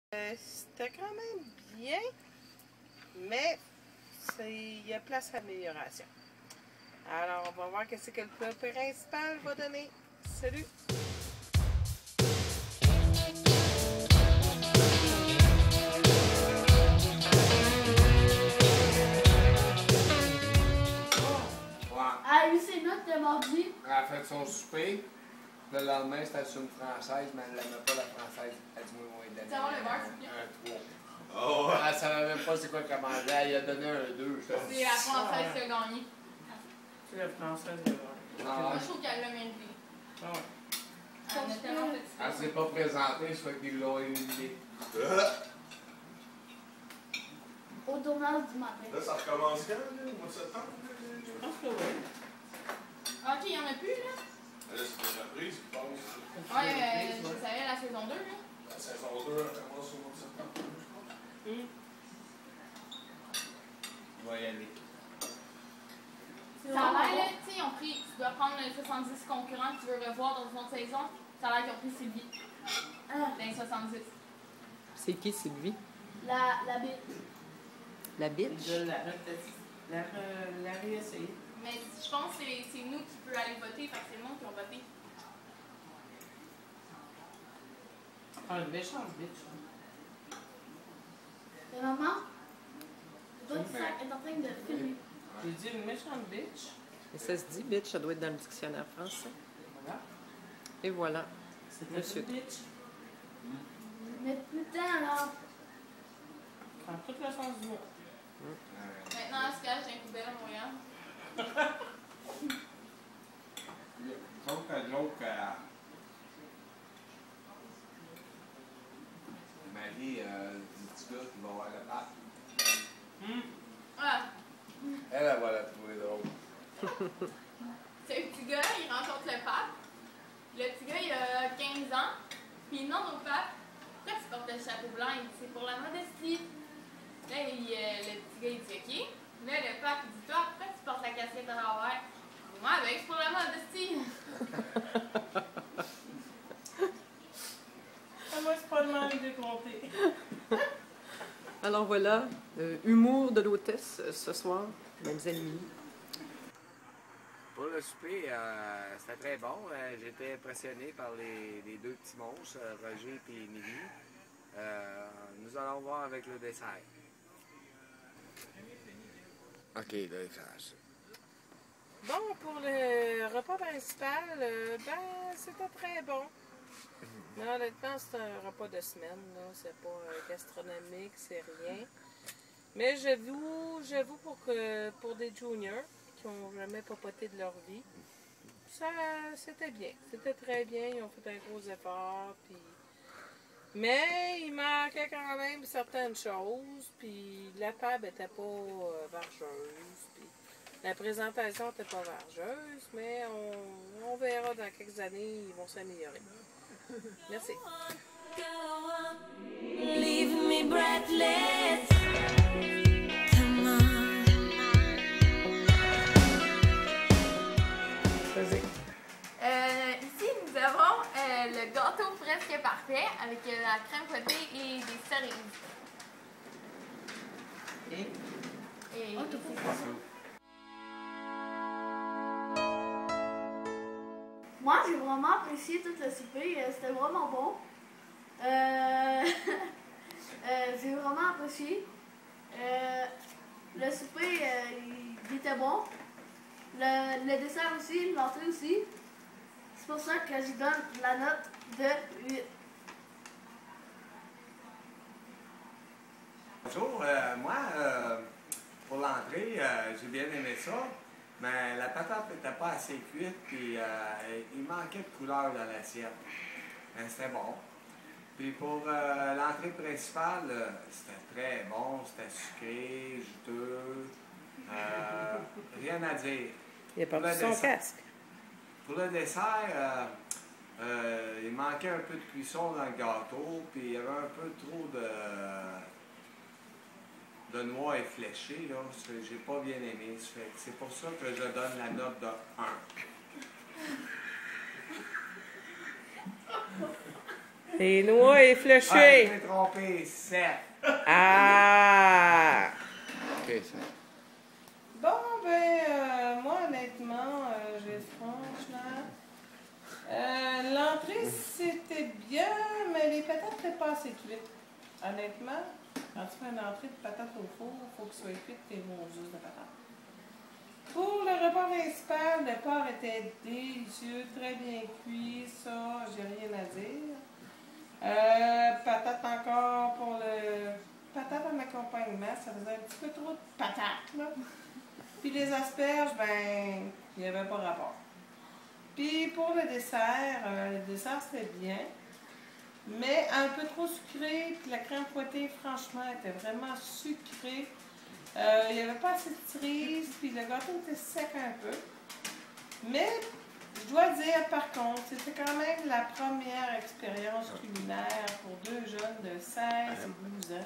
C'était quand même bien, mais il y a place à amélioration. Alors, on va voir qu'est-ce que le plat principal va donner. Salut! Ah, lui, c'est notre de mardi. Elle a fait son souper. Le lendemain, c'était sur une française, mais elle n'aimait pas la française. Elle dit, moi, il Tu vas avoir le beurre, s'il te un plaît? 3. Oh, Elle ne savait même pas c'est quoi commander. Elle a donné un 2. C'est la française qui a gagné. C'est la française de bord. Moi, je trouve qu'elle l'a mérité. Ah ouais. Elle en a tellement fait Elle ne s'est pas présentée, ça fait qu'ils l'ont éliminé. Au tournage du matin. Là, ça recommence quand, là? Au mois de septembre? Je pense que oui. Ok, il n'y en a plus, là? Là, c'est déjà pris, je pense. Ouais, je savais la saison 2, là. La saison 2, elle commence au mois de septembre, je pense. On va y aller. Ça a l'air, là, tu sais, ils ont pris, tu dois prendre les 70 concurrents que tu veux revoir dans une autre saison. Ça a l'air qu'ils ont pris Sylvie. Dans les 70. C'est qui, Sylvie? La bite. La bitch? Je la réessayer. Mais je pense que c'est nous qui peut aller voter, parce que c'est le monde qui ont voté. Ah, une méchante bitch. Et maman, toi, tu es en train de filmer. J'ai dit une méchante bitch. Et ça se dit bitch, ça doit être dans le dictionnaire français. Voilà. Et voilà. C'était Monsieur. une bitch. Mais putain, alors. Prends tout le sens du mot. Maintenant, elle se cache dans une poubelle à Montréal. Sauf que l'autre, Marie, du petit gars qui va voir la patte. Ah, Elle va la trouver drôle. c'est un petit gars, il rencontre le pape. Le petit gars, il a 15 ans. Puis il demande au pape, pourquoi tu portes le chapeau blanc? Il dit, c'est pour la modestie. Là, le petit gars, il dit, OK. Là, le pape, il dit, toi, pourquoi tu portes la casquette à l'envers? Il dit, ouais, ben, c'est pour la modestie. Ah, moi, c'est pas de mal de compter. Alors voilà, humour de l'hôtesse ce soir, mesdames et amis. Pour le souper, c'était très bon. J'étais impressionné par les deux petits monstres, Roger et Émilie. Nous allons voir avec le dessert. OK, là, il fait. Bon, pour le repas principal, c'était très bon. Mais honnêtement, c'est un repas de semaine, là. C'est pas gastronomique, c'est rien. Mais j'avoue pour des juniors qui n'ont jamais papoté de leur vie, c'était bien. C'était très bien, ils ont fait un gros effort, puis... Mais il manquait quand même certaines choses, puis la table n'était pas vargeuse, puis la présentation n'était pas vargeuse, mais on verra dans quelques années, ils vont s'améliorer. Merci. Leave me breathless. Come on. Vas-y. Ici, nous avons le gâteau presque parfait avec la crème fouettée et des cerises. Et Oh, t'as fait ça. Moi, j'ai vraiment apprécié tout le souper. C'était vraiment bon. J'ai vraiment apprécié. Le souper, il était bon. Le dessert aussi, l'entrée aussi. C'est pour ça que je donne la note de 8. Bonjour, moi, pour l'entrée, j'ai bien aimé ça, mais la patate n'était pas assez cuite, puis il manquait de couleur dans l'assiette. Mais c'était bon. Puis pour l'entrée principale, c'était très bon, c'était sucré, juteux, rien à dire. Il a perdu son casque. Pour le dessert, il manquait un peu de cuisson dans le gâteau, puis il y avait un peu trop de noix effléchées, là. J'ai pas bien aimé. C'est pour ça que je donne la note de 1. Les noix Ah, effilochées. je m'ai trompé, 7. Ah! Ok, ça. Bon, ben, moi, honnêtement, franchement. L'entrée, c'était bien, mais les patates n'étaient pas assez cuites. Honnêtement, quand tu fais une entrée de patates au four, il faut que ce soit cuite tes juste de patates. Pour le repas principal, le porc était délicieux, très bien cuit, ça, j'ai rien à dire. Patates encore pour le... Patates en accompagnement, ça faisait un petit peu trop de patates, là. Puis les asperges, ben, il n'y avait pas rapport. Puis pour le dessert c'était bien, mais un peu trop sucré. Puis la crème fouettée, franchement, était vraiment sucrée. Il n'y avait pas assez de cerises, puis le gâteau était sec un peu. Mais je dois dire, par contre, c'était quand même la première expérience culinaire pour deux jeunes de 16 et 12 ans.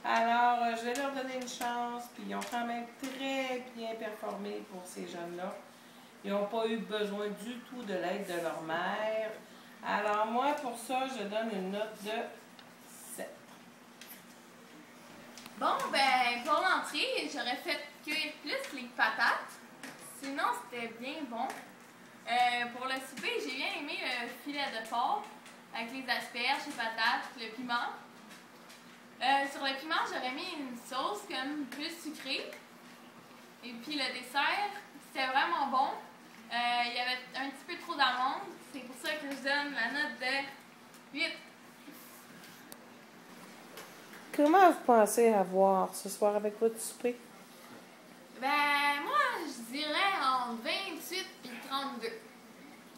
Alors, je vais leur donner une chance, puis ils ont quand même très bien performé pour ces jeunes-là. Ils n'ont pas eu besoin du tout de l'aide de leur mère. Alors, moi, pour ça, je donne une note de 7. Bon, ben, pour l'entrée, j'aurais fait cuire plus les patates. Sinon, c'était bien bon. Pour le souper, j'ai bien aimé le filet de porc avec les asperges, les patates, le piment. Sur le piment, j'aurais mis une sauce comme plus sucrée. Et puis le dessert, c'était vraiment bon. Il y avait un petit peu trop d'amandes. C'est pour ça que je donne la note de 8. Comment vous pensez avoir ce soir avec votre souper? Ben, moi, je dirais entre 28 et 32.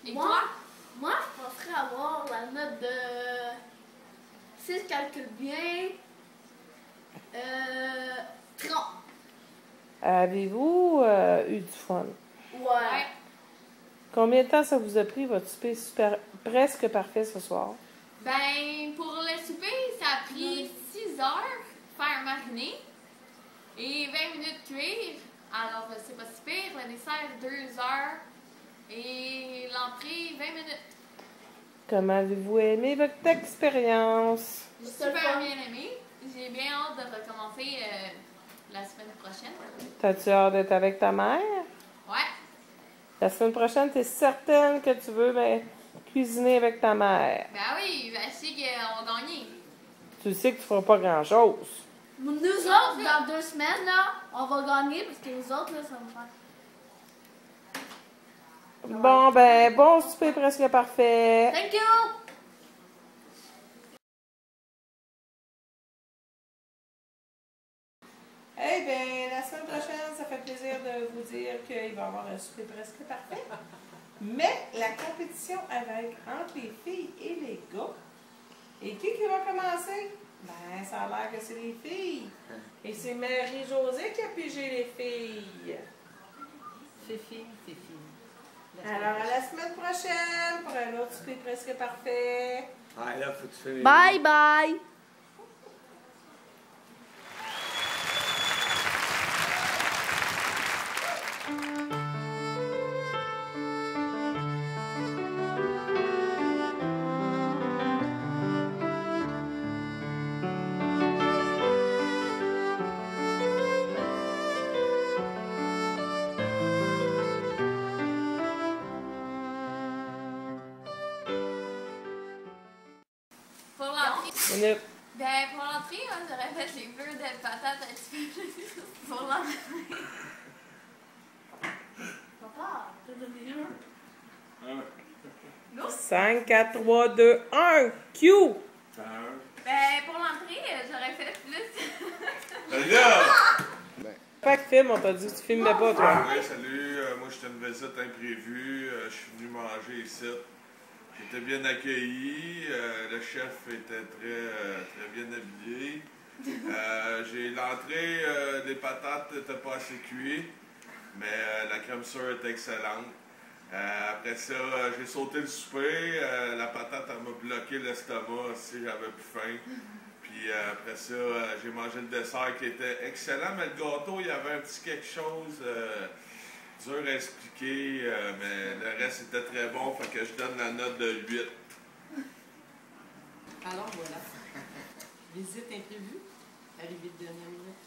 Et Moi? toi? Moi, je penserais avoir la note de 6 calcule bien. 30. Avez-vous eu du fun? Ouais. Combien de temps ça vous a pris votre souper presque parfait ce soir? Ben, pour le souper, ça a pris 6 heures faire mariner et 20 minutes cuire. Alors, c'est pas si pire. Le dessert, 2 heures et l'entrée, 20 minutes. Comment avez-vous aimé votre expérience? J'ai super bien aimé. J'ai bien hâte de recommencer la semaine prochaine. T'as-tu hâte d'être avec ta mère? Ouais. La semaine prochaine, t'es certaine que tu veux cuisiner avec ta mère? Ben oui, ben, je sais qu'on va gagner. Tu sais que tu feras pas grand-chose. Nous autres, dans 2 semaines, là, on va gagner parce que nous autres, là, ça va faire. Bon, ben, bon souper presque parfait. Thank you! Eh bien, la semaine prochaine, ça fait plaisir de vous dire qu'il va y avoir un souper presque parfait. Mais la compétition avec entre les filles et les gars. Et qui va commencer? Ben, ça a l'air que c'est les filles. Et c'est Marie-Josée qui a pigé les filles. Fifi. Alors, à la semaine prochaine pour un autre souper presque parfait. Ah, là, faut que tu fasses. Bye bye! Pour l'entrée, ben, pour l'entrée, moi, j'aurais fait les beurres de patates un petit peu plus pour l'entrée. Papa, t'as donné un? 5, 4, 3, 2, 1. Q! Ben, pour l'entrée, j'aurais fait plus. Pas que film, on t'a dit que tu filmais pas, toi. Ouais, salut, moi j'étais une visite imprévue, je suis venu manger ici. J'étais bien accueilli, le chef était très bien habillé. J'ai l'entrée, les patates n'étaient pas assez cuites, mais la crème sure était excellente. Après ça, j'ai sauté le souper, la patate elle m'a bloqué l'estomac si j'avais plus faim. Puis après ça, j'ai mangé le dessert qui était excellent, mais le gâteau, il y avait un petit quelque chose dur à expliquer, mais le reste était très bon, fait que je donne la note de 8. Alors voilà. Visite imprévue. Arrivée de dernière minute.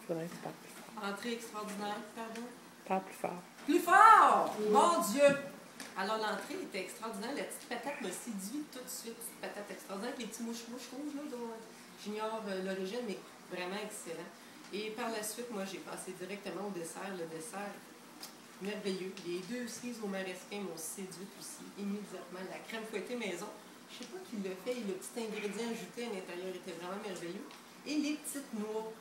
Faudrait que tu parles plus fort. Entrée extraordinaire, pardon. Parle plus fort. Plus fort! Mon Dieu! Alors, l'entrée était extraordinaire. La petite patate m'a séduit tout de suite. Petite patate extraordinaire avec les petits mouches-mouches rouges, là, dont j'ignore l'origine, mais vraiment excellent. Et par la suite, moi, j'ai passé directement au dessert. Le dessert, merveilleux. Les 2 cerises au maresquin m'ont séduite aussi, immédiatement. La crème fouettée maison, je ne sais pas qui l'a fait. Et le petit ingrédient ajouté à l'intérieur était vraiment merveilleux. Et les petites noix.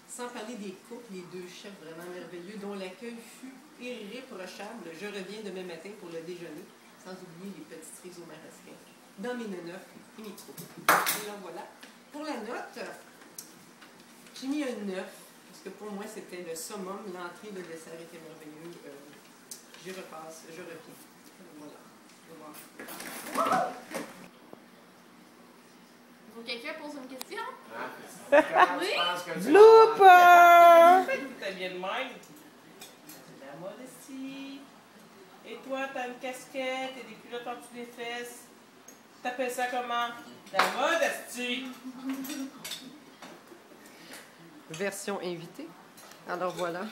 Sans parler des couples, les 2 chefs vraiment merveilleux, dont l'accueil fut irréprochable. Je reviens demain matin pour le déjeuner, sans oublier les petites cerises au maresquin, dans mes neufs et mes trous. Et là, voilà. Pour la note, j'ai mis un 9, parce que pour moi, c'était le summum. L'entrée, le dessert était merveilleux. J'y repasse, je reviens. Voilà. Faut que quelqu'un pose une question? Oui? Blooper! T'as bien de même. La modestie. Et toi, t'as une casquette et des culottes en dessous des fesses. T'appelles ça comment? La modestie. Version invitée. Alors voilà.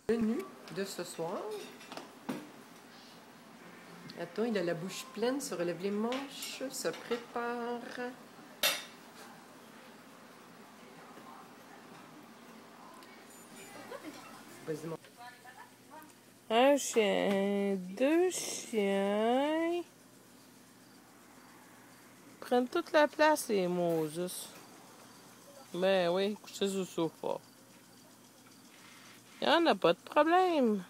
Menu de ce soir. Attends, il a la bouche pleine, se relève les manches, se prépare. Vas-y, mon... Un chien, 2 chiens. Ils prennent toute la place, les Moses. Ben oui, couchez sur le sofa. Il n'y en a pas de problème.